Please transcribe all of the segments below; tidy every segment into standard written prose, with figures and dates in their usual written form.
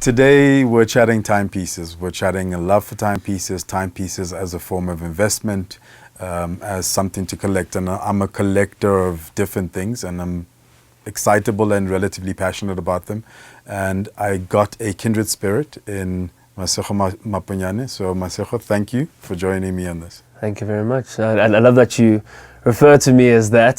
Today we're chatting timepieces. We're chatting a love for timepieces, timepieces as a form of investment, as something to collect. And I'm a collector of different things, and I'm excitable and relatively passionate about them. And I got a kindred spirit in Maps Maponyane. So Masego, thank you for joining me on this. Thank you very much. I love that you refer to me as that.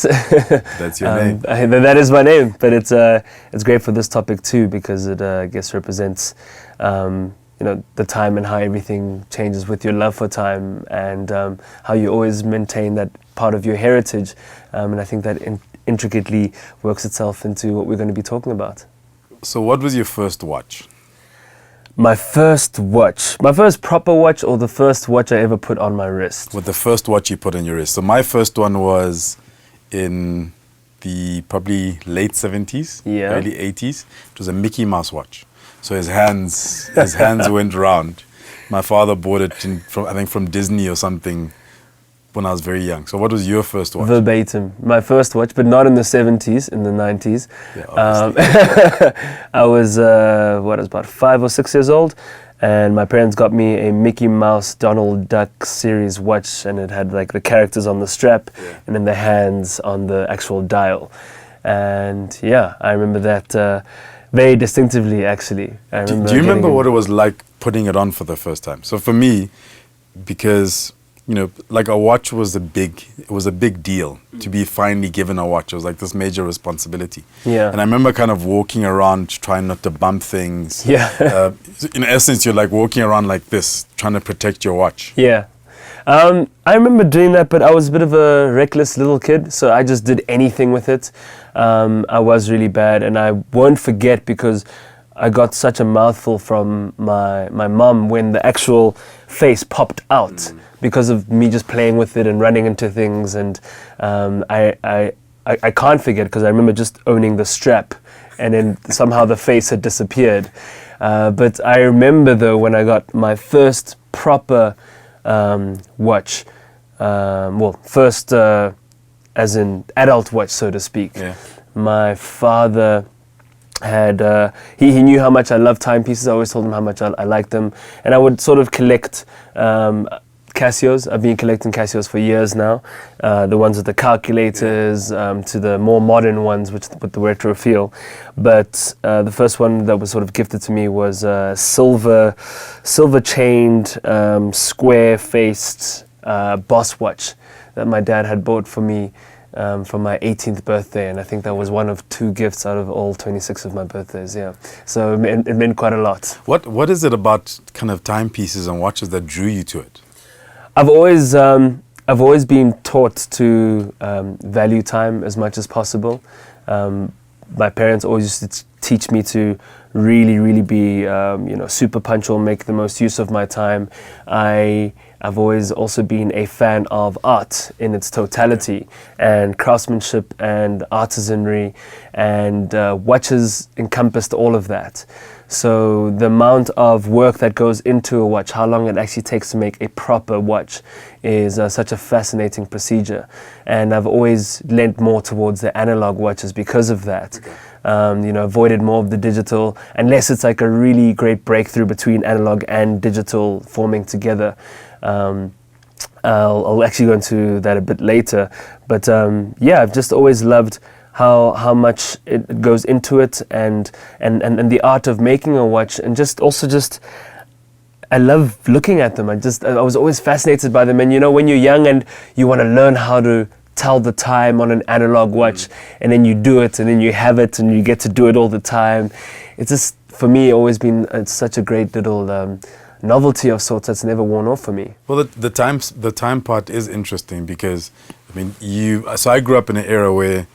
That's your name. That is my name, but it's great for this topic too, because it I guess represents the time and how everything changes with your love for time, and how you always maintain that part of your heritage, and I think that intricately works itself into what we're going to be talking about. So what was your first watch? My first watch, my first proper watch, or the first watch I ever put on my wrist? With the first watch you put on your wrist. So my first one was in the probably late 70s, early 80s. It was a Mickey Mouse watch. So his hands went round. My father bought it from Disney or something when I was very young. So what was your first watch? Verbatim. My first watch, but not in the 70s, in the 90s. Yeah, I was, about 5 or 6 years old, and my parents got me a Mickey Mouse Donald Duck series watch, and it had like the characters on the strap, and then the hands on the actual dial. And yeah, I remember that very distinctively, actually. Do you remember what it was like putting it on for the first time? So for me, because like a watch was a big deal to be finally given a watch. It was like this major responsibility. Yeah. And I remember kind of walking around trying not to bump things. Yeah. In essence, you're like walking around like this, trying to protect your watch. Yeah. I remember doing that, but I was a bit of a reckless little kid, so I just did anything with it. I was really bad, and I won't forget, because I got such a mouthful from my mum when the actual face popped out because of me just playing with it and running into things. And I can't forget, because I remember just owning the strap, and then somehow the face had disappeared. But I remember though, when I got my first proper watch, first as in adult watch, so to speak. Yeah. My father had he knew how much I loved timepieces. I always told him how much I liked them, and I would sort of collect Casios. I've been collecting Casios for years now, the ones with the calculators, to the more modern ones with the retro feel. But the first one that was sort of gifted to me was silver chained, square faced Boss watch that my dad had bought for me for my 18th birthday, and I think that was one of 2 gifts out of all 26 of my birthdays. Yeah, so it meant quite a lot. What is it about kind of timepieces and watches that drew you to it? I've always been taught to value time as much as possible. My parents always used to teach me to really be super punctual, make the most use of my time. I've always also been a fan of art in its totality, and craftsmanship and artisanry, and watches encompassed all of that. So the amount of work that goes into a watch, how long it actually takes to make a proper watch, is such a fascinating procedure. And I've always lent more towards the analog watches because of that. Avoided more of the digital, unless it's like a really great breakthrough between analog and digital forming together. I'll actually go into that a bit later, but I've just always loved how much it goes into it, and the art of making a watch, and I love looking at them. I was always fascinated by them. And when you're young and you want to learn how to tell the time on an analog watch, and then you do it, and then you have it, and you get to do it all the time. It's just, for me, always been such a great little novelty of sorts that's never worn off for me. Well, the time part is interesting, because I grew up in an era where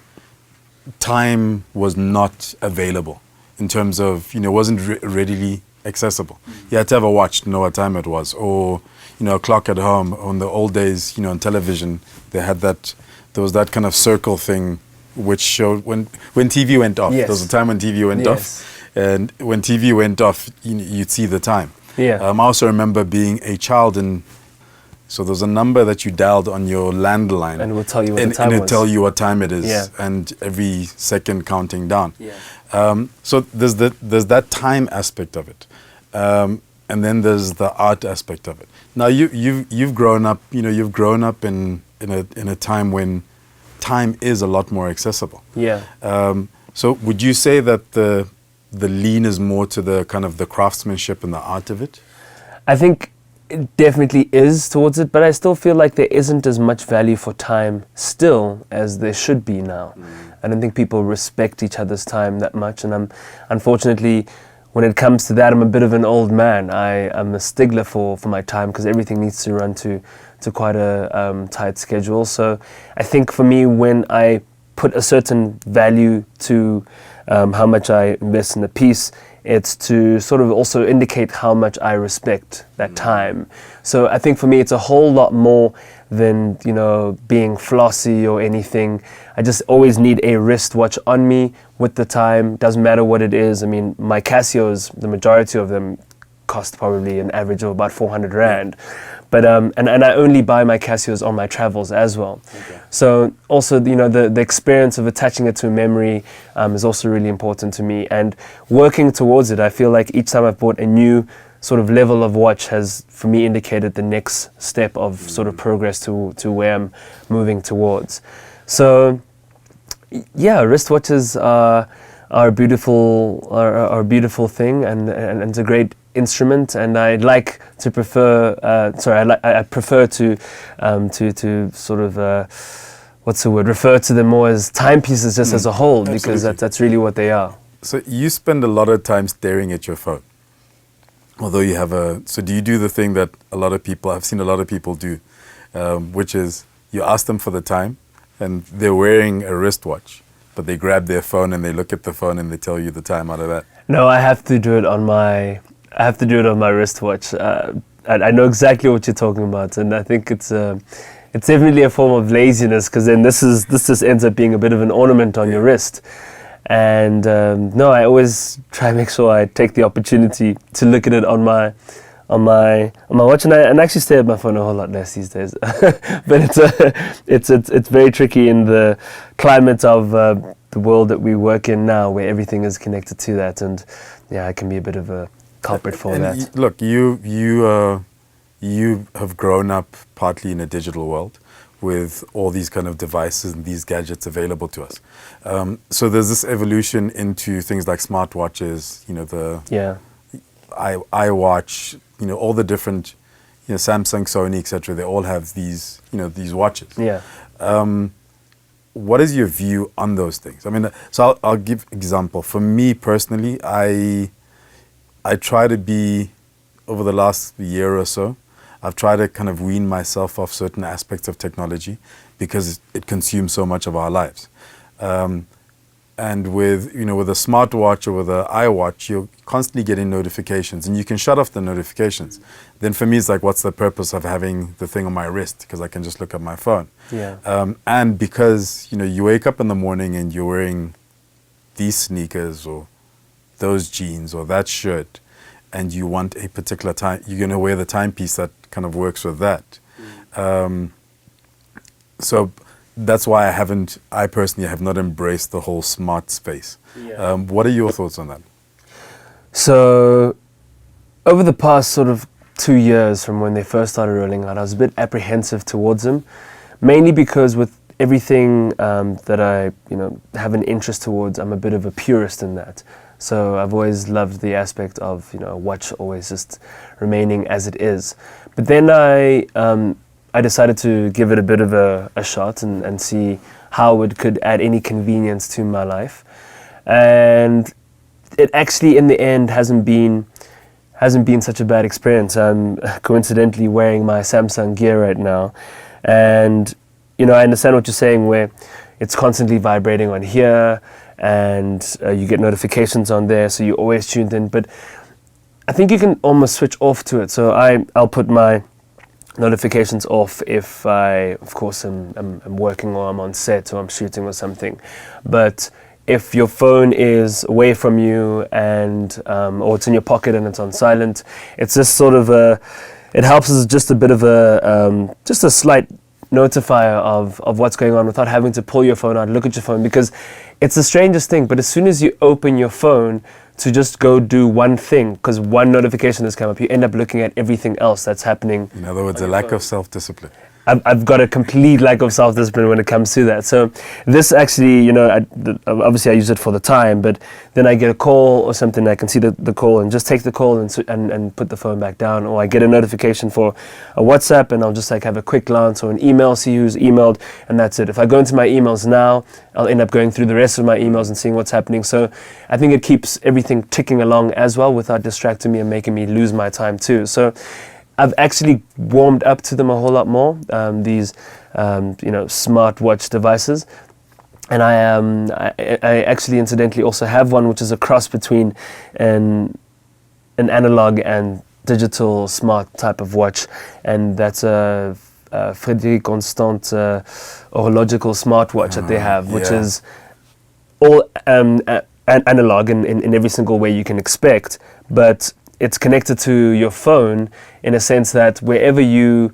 time was not available, in terms of it wasn't readily accessible. You had to have a watch to know what time it was, or a clock at home. On the old days, on television, they had that. There was that kind of circle thing, which showed when TV went off. Yes. There was a time when TV went off, and when TV went off, you'd see the time. Yeah. I also remember being a child in So there's a number that you dialed on your landline, And it will tell you what the time and it'll was. tell you what time it is, Yeah. and every second counting down. Yeah. So there's that time aspect of it, and then there's the art aspect of it. Now you've grown up, you've grown up in a time when time is a lot more accessible. Yeah. So would you say that the lean is more to the kind of the craftsmanship and the art of it? I think it definitely is towards it, but I still feel like there isn't as much value for time still as there should be now. I don't think people respect each other's time that much, and unfortunately, when it comes to that, I'm a bit of an old man. I'm a stickler for my time because everything needs to run to quite a tight schedule. So I think for me, when I put a certain value to how much I invest in a piece, it's to sort of also indicate how much I respect that time. So I think for me, it's a whole lot more than, being flossy or anything. I just always need a wristwatch on me with the time. Doesn't matter what it is. I mean, my Casios, the majority of them cost probably an average of about 400 Rand. But and I only buy my Casios on my travels as well. Okay. So also, the experience of attaching it to a memory is also really important to me. And working towards it, I feel like each time I've bought a new sort of level of watch has, for me, indicated the next step of sort of progress to where I'm moving towards. So, yeah, wristwatches are a beautiful thing, and it's a great instrument, and I'd like to prefer. I prefer to sort of refer to them more as timepieces just as a whole, because Absolutely. that's really what they are. So you spend a lot of time staring at your phone, although you have so do you do the thing that I've seen a lot of people do, which is you ask them for the time, and they're wearing a wristwatch, but they grab their phone and they look at the phone and they tell you the time out of that? No, I have to do it on my wristwatch. I know exactly what you're talking about, and I think it's definitely a form of laziness, because then this just ends up being a bit of an ornament on your wrist. And no, I always try and make sure I take the opportunity to look at it on my watch, and I actually stay at my phone a whole lot less these days. But it's very tricky in the climate of the world that we work in now, where everything is connected to that, and yeah, I can be a bit of a culprit for And that. Look, you have grown up partly in a digital world with all these kind of devices and these gadgets available to us. So there's this evolution into things like smartwatches, the Yeah. iWatch, all the different, Samsung, Sony, etc. They all have these watches. Yeah. What is your view on those things? I mean, so I'll give example. For me personally, I try to be, over the last year or so, I've tried to kind of wean myself off certain aspects of technology because it consumes so much of our lives. And with a smartwatch or with an iWatch, you're constantly getting notifications, and you can shut off the notifications. Then for me, it's like, what's the purpose of having the thing on my wrist? Because I can just look at my phone. Yeah. And because you wake up in the morning and you're wearing these sneakers or those jeans or that shirt, and you want a particular time, you're going to wear the timepiece that kind of works with that. So that's why I personally have not embraced the whole smart space. Yeah. What are your thoughts on that? So, over the past sort of 2 years from when they first started rolling out, I was a bit apprehensive towards them, mainly because with everything that I have an interest towards, I'm a bit of a purist in that. So I've always loved the aspect of a watch always just remaining as it is. But then I decided to give it a bit of a shot and see how it could add any convenience to my life. And it actually, in the end, hasn't been such a bad experience. I'm coincidentally wearing my Samsung Gear right now, and I understand what you're saying, where it's constantly vibrating on here, and you get notifications on there, so you're always tuned in. But I think you can almost switch off to it. So I'll put my notifications off if I, of course, am working, or I'm on set, or I'm shooting or something. But if your phone is away from you and or it's in your pocket and it's on silent, it's just sort of it helps as just a bit of just a slight notifier of what's going on without having to pull your phone out, look at your phone, because it's the strangest thing, but as soon as you open your phone to just go do one thing, because one notification has come up, you end up looking at everything else that's happening. In other words, a lack of self-discipline. I've got a complete lack of self-discipline when it comes to that. So this actually, obviously I use it for the time, but then I get a call or something, I can see the call and just take the call and put the phone back down. Or I get a notification for a WhatsApp and I'll just like have a quick glance, or an email, see who's emailed, and that's it. If I go into my emails now, I'll end up going through the rest of my emails and seeing what's happening. So I think it keeps everything ticking along as well without distracting me and making me lose my time too. So I've actually warmed up to them a whole lot more, these smartwatch devices. And I actually incidentally also have one which is a cross between an analog and digital smart type of watch, and that's a Frédéric Constant horological smartwatch that they have, which is all analog in every single way you can expect, but it's connected to your phone in a sense that wherever you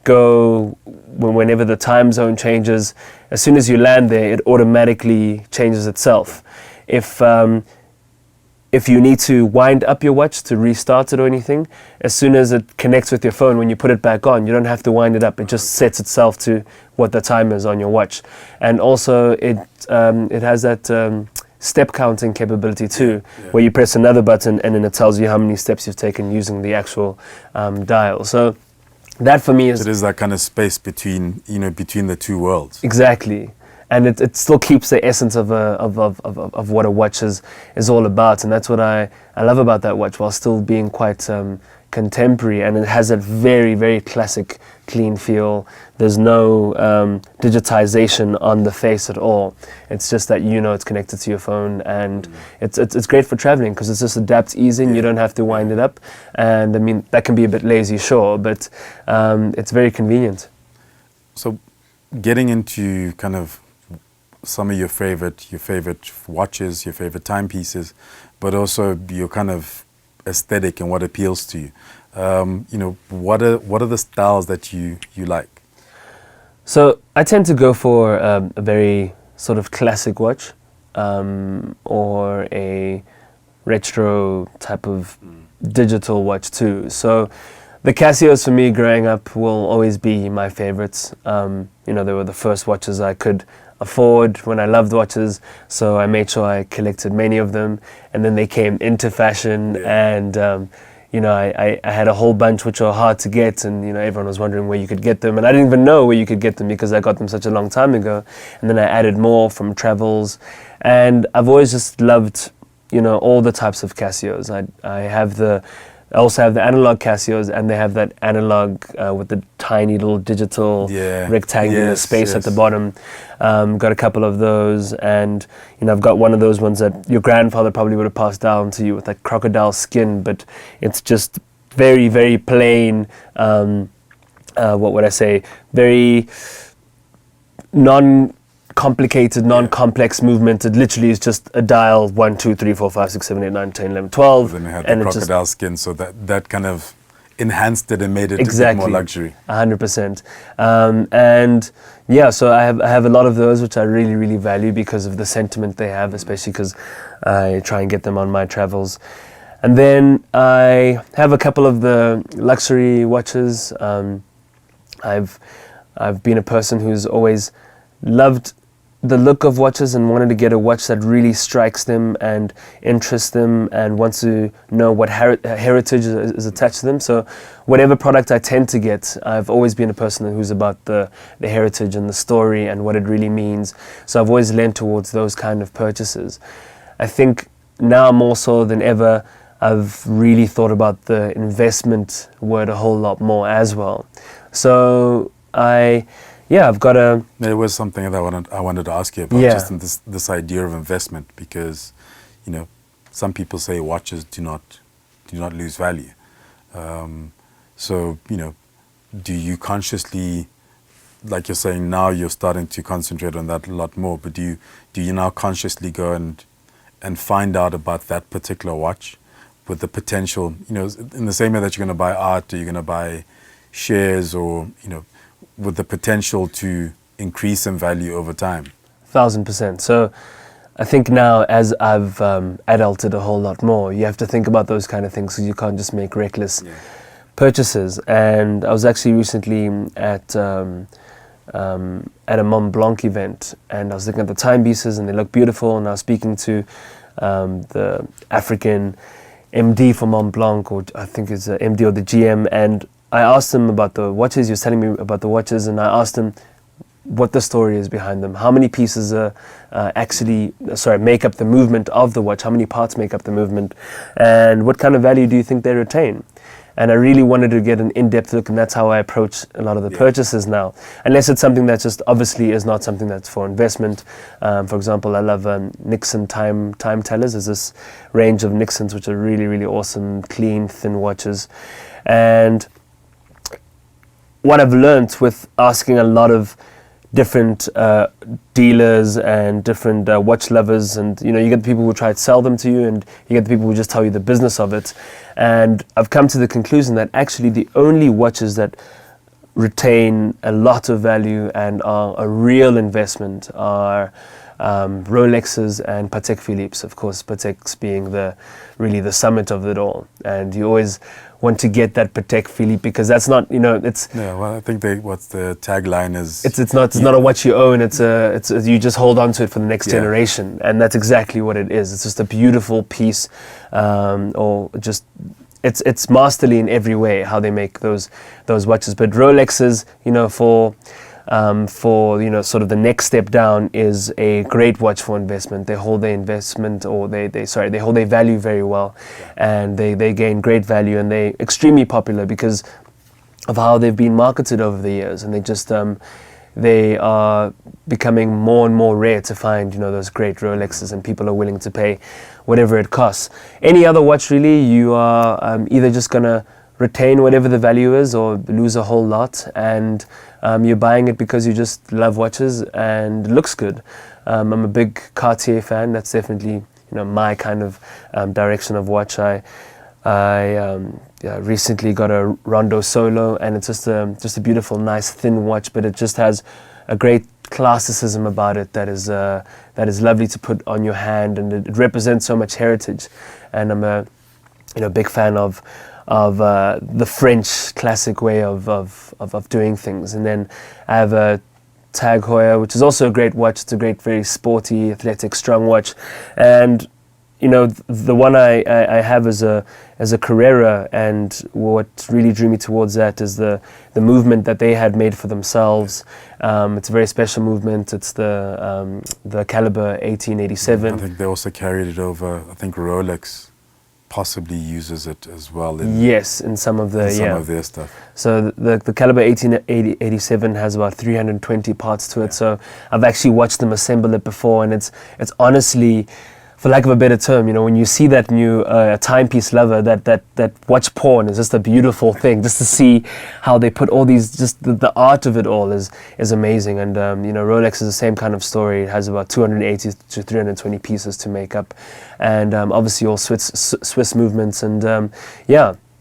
go, whenever the time zone changes, as soon as you land there, it automatically changes itself. If you need to wind up your watch to restart it or anything, as soon as it connects with your phone, when you put it back on, you don't have to wind it up. It just sets itself to what the time is on your watch. And also it has that step counting capability too, where you press another button and then it tells you how many steps you've taken using the actual dial. So that for me is... It is that kind of space between the two worlds. Exactly. And it still keeps the essence of what a watch is all about. And that's what I love about that watch, while still being quite contemporary. And it has a very, very classic, clean feel. There's no digitization on the face at all. It's just that it's connected to your phone, and it's great for traveling because it just adapts easy and you don't have to wind it up. And I mean, that can be a bit lazy, sure, but it's very convenient. So getting into kind of some of your favorite watches, your favorite timepieces, but also your kind of aesthetic and what appeals to you. What are the styles that you like? So I tend to go for a very sort of classic watch, or a retro type of digital watch too. So the Casios for me growing up will always be my favorites. They were the first watches I could afford when I loved watches, so I made sure I collected many of them, and then they came into fashion, and I had a whole bunch which were hard to get, and everyone was wondering where you could get them, and I didn't even know where you could get them because I got them such a long time ago. And then I added more from travels, and I've always just loved all the types of Casios. I also have the analog Casios, and they have that analog with the tiny little digital rectangular space at the bottom. Got a couple of those, and I've got one of those ones that your grandfather probably would have passed down to you with that crocodile skin, but it's just very, very plain. What would I say? Very non-complicated, non-complex movement. It literally is just a dial, 1, 2, 3, 4, 5, 6, 7, 8, 9, 10, 11, 12. Then it had the crocodile skin, so that kind of enhanced it and made it a bit more luxury. 100%. So I have a lot of those which I really, really value because of the sentiment they have, especially because I try and get them on my travels. And then I have a couple of the luxury watches. I've been a person who's always loved the look of watches and wanted to get a watch that really strikes them and interests them and wants to know what heritage is attached to them. So whatever product I tend to get, I've always been a person who's about the heritage and the story and what it really means. So I've always lent towards those kind of purchases. I think now more so than ever, I've really thought about the investment word a whole lot more as well. So I've got a... There was something that I wanted to ask you about, just in this idea of investment, because, some people say watches do not lose value. Do you consciously, like you're saying now, you're starting to concentrate on that a lot more, but do you now consciously go and find out about that particular watch, with the potential, in the same way that you're going to buy art or you're going to buy shares, or with the potential to increase in value over time. 1,000%. So I think now, as I've adulted a whole lot more, you have to think about those kind of things, because you can't just make reckless purchases. And I was actually recently at a Mont Blanc event, and I was looking at the timepieces, and they look beautiful. And I was speaking to the African MD for Mont Blanc, or I think it's the MD or the GM, and I asked him about the watches. He was telling me about the watches, and I asked him what the story is behind them. How many pieces make up the movement of the watch? How many parts make up the movement? And what kind of value do you think they retain? And I really wanted to get an in-depth look, and that's how I approach a lot of the purchases now. Unless it's something that just obviously is not something that's for investment. For example, I love Nixon time tellers. There's this range of Nixons which are really, really awesome, clean, thin watches. And what I've learned with asking a lot of different dealers and different watch lovers, and you get the people who try to sell them to you, and you get the people who just tell you the business of it. And I've come to the conclusion that actually the only watches that retain a lot of value and are a real investment are Rolexes and Patek Philippe's. Of course, Patek's being really the summit of it all, and you always want to get that Patek Philippe, because that's not, it's... Yeah, well, I think what's the tagline is... It's not a watch you own, it's you just hold on to it for the next generation, and that's exactly what it is. It's just a beautiful piece, or just... It's masterly in every way, how they make those watches. But Rolexes, for sort of the next step down, is a great watch for investment. They hold their investment, or they hold their value very well, and they gain great value, and they're extremely popular because of how they've been marketed over the years, and they are becoming more and more rare to find, those great Rolexes, and people are willing to pay whatever it costs. Any other watch, really, you are either just gonna retain whatever the value is, or lose a whole lot, and you're buying it because you just love watches and it looks good. I'm a big Cartier fan. That's definitely my kind of direction of watch. I recently got a Rondo Solo, and it's just a beautiful, nice, thin watch, but it just has a great classicism about it that is lovely to put on your hand, and it represents so much heritage. And I'm a big fan of the French classic way of doing things. And then I have a Tag Heuer, which is also a great watch. It's a great, very sporty, athletic, strong watch. And the one I have as a Carrera, and what really drew me towards that is the movement that they had made for themselves. It's a very special movement. It's the caliber 1887. I think they also carried it over. I think Rolex possibly uses it as well. In some of their stuff. So the caliber 1887 has about 320 parts to it. So I've actually watched them assemble it before, and it's honestly, for lack of a better term, when you see that new timepiece lover, that watch porn is just a beautiful thing. Just to see how they put all these, just the art of it all is amazing. And Rolex is the same kind of story. It has about 280 to 320 pieces to make up, and obviously all Swiss movements. And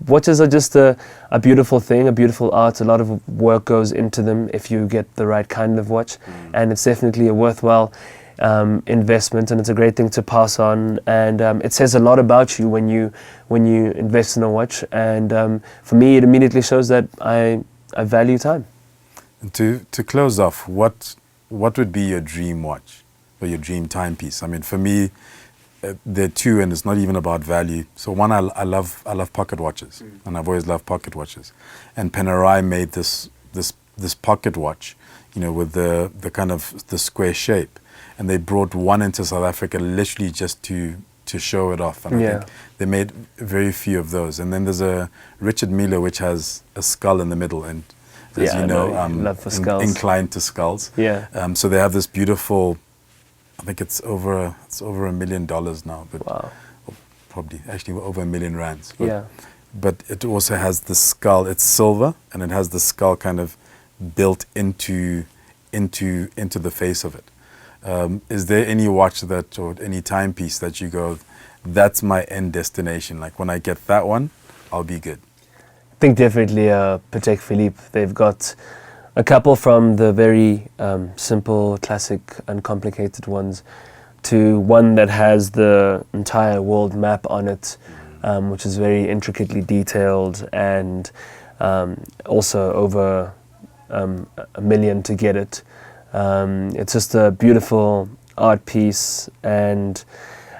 watches are just a beautiful thing, a beautiful art. A lot of work goes into them if you get the right kind of watch, and it's definitely a worthwhile investment, and it's a great thing to pass on, and it says a lot about you when you invest in a watch. And for me, it immediately shows that I value time. And to close off, what would be your dream watch or your dream timepiece? I mean, for me, there are two, and it's not even about value. So one, I love pocket watches, and I've always loved pocket watches. And Panerai made this pocket watch, with the kind of the square shape. And they brought one into South Africa literally just to show it off. And I think they made very few of those. And then there's a Richard Mille, which has a skull in the middle, and as love for skulls. Inclined to skulls. So they have this beautiful, I think it's over $1 million now, but wow. Probably actually over R1 million. But it also has the skull. It's silver, and it has the skull kind of built into the face of it. Is there any watch that, or any timepiece that you go, that's my end destination? Like when I get that one, I'll be good. I think definitely Patek Philippe. They've got a couple from the very simple, classic, uncomplicated ones to one that has the entire world map on it, which is very intricately detailed, and also over $1 million to get it. It's just a beautiful art piece, and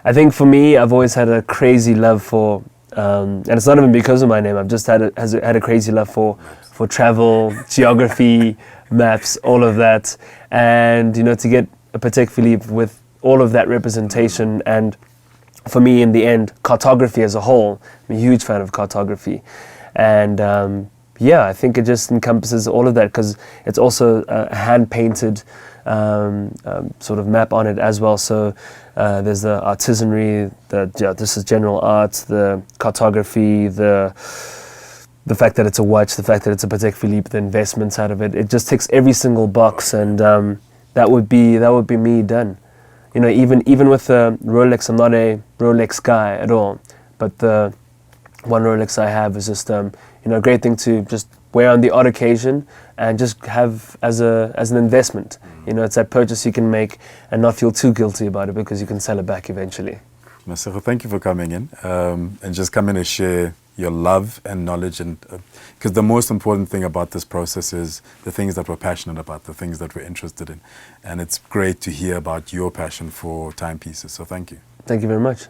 I think for me, I've always had a crazy love for, and it's not even because of my name, I've just had a crazy love for travel, geography, maps, all of that. And, you know, to get a Patek Philippe with all of that representation, and for me, in the end, cartography as a whole, I'm a huge fan of cartography. And yeah, I think it just encompasses all of that, because it's also a hand-painted sort of map on it as well. So there's the artisanry, this is general art, the cartography, the fact that it's a watch, the fact that it's a Patek Philippe, the investments out of it. It just ticks every single box, and that would be me done. You know, even with the Rolex, I'm not a Rolex guy at all, but the one Rolex I have is just you know, a great thing to just wear on the odd occasion and just have as an investment. You know, it's that purchase you can make and not feel too guilty about it, because you can sell it back eventually. Masego, thank you for coming in and just coming to share your love and knowledge, and because the most important thing about this process is the things that we're passionate about, the things that we're interested in, and it's great to hear about your passion for timepieces. So thank you. Thank you very much.